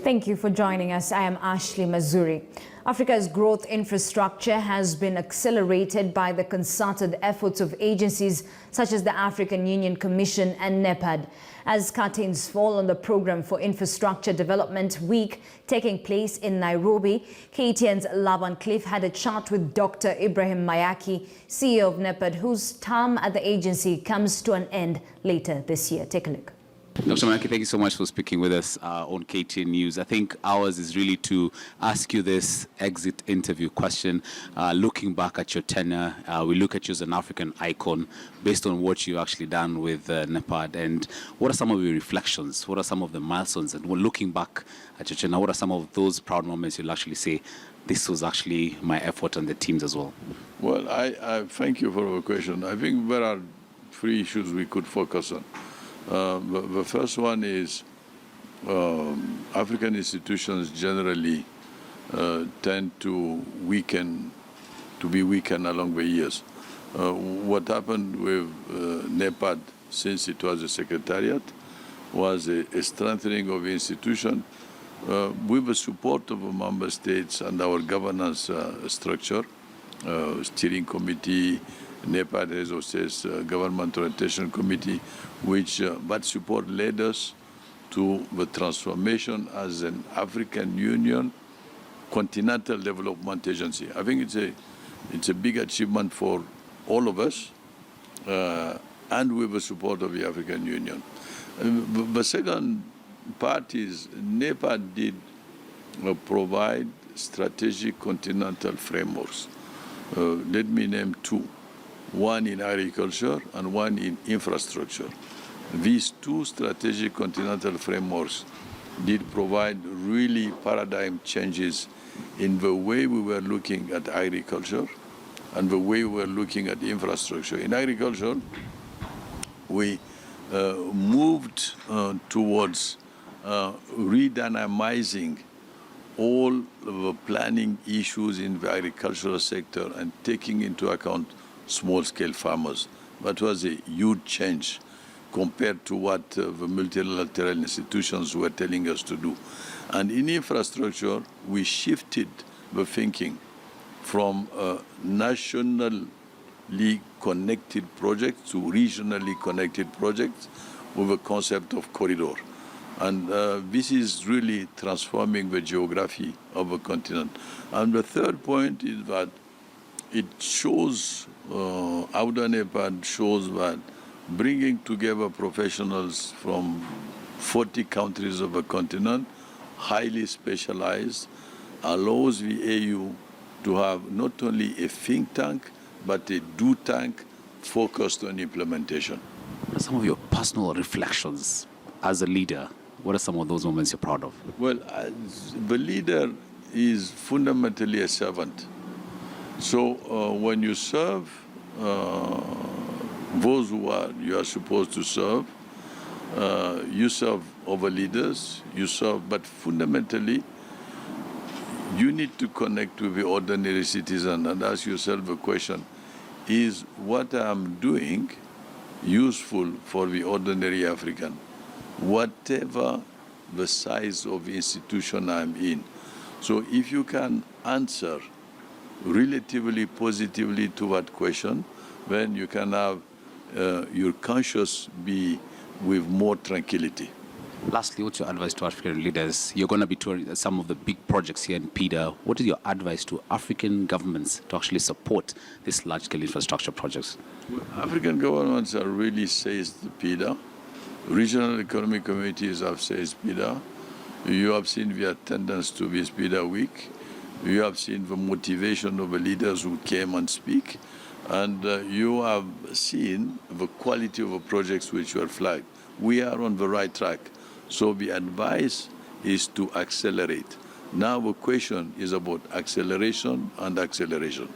Thank you for joining us. I am Ashley Mazuri. Africa's growth infrastructure has been accelerated by the concerted efforts of agencies such as the African Union Commission and NEPAD. As curtains fall on the Program for Infrastructure Development Week taking place in Nairobi, KTN's Laban Cliff had a chat with Dr. Ibrahim Maiyaki, CEO of NEPAD, whose term at the agency comes to an end later this year. Take a look. Dr. Maiyaki, thank you so much for speaking with us on KTN News. I think ours is really to ask you this exit interview question. Looking back at your tenure, we look at you as an African icon based on what you've actually done with NEPAD. And what are some of your reflections? What are some of the milestones? And when looking back at your tenure, what are some of those proud moments you'll actually say, this was actually my effort and the teams as well? Well, I thank you for your question. I think there are three issues we could focus on. The first one is African institutions generally tend to be weakened along the years. What happened with NEPAD, since it was a secretariat, was a strengthening of the institution with the support of the member states and our governance structure, steering committee, NEPAD has also Government Orientation Committee, which that support led us to the transformation as an African Union continental development agency. I think it's a big achievement for all of us, and with the support of the African Union. The second part is NEPAD did provide strategic continental frameworks. Let me name two. One in agriculture and one in infrastructure. These two strategic continental frameworks did provide really paradigm changes in the way we were looking at agriculture and the way we were looking at infrastructure. In agriculture, we moved towards redynamizing all of the planning issues in the agricultural sector and taking into account small-scale farmers. That was a huge change compared to what the multilateral institutions were telling us to do. And in infrastructure, we shifted the thinking from nationally connected projects to regionally connected projects with a concept of corridor. And this is really transforming the geography of a continent. And the third point is that it shows, Auda NEPAD shows that bringing together professionals from 40 countries of a continent, highly specialized, allows the AU to have not only a think tank, but a do tank focused on implementation. What are some of your personal reflections as a leader? What are some of those moments you're proud of? Well, the leader is fundamentally a servant. So when you serve those who you are supposed to serve, you serve over leaders, you serve, but fundamentally, you need to connect with the ordinary citizen and ask yourself the question, is what I'm doing useful for the ordinary African, whatever the size of the institution I'm in? So if you can answer relatively positively to that question, then you can have your conscience be with more tranquility. Lastly, what's your advice to African leaders? You're going to be touring some of the big projects here in PIDA. What is your advice to African governments to actually support these large-scale infrastructure projects? Well, African governments are really seized PIDA. Regional economic communities have seized PIDA. You have seen the attendance to this PIDA week. You have seen the motivation of the leaders who came and speak. And you have seen the quality of the projects which were flagged. We are on the right track. So the advice is to accelerate. Now the question is about acceleration and acceleration.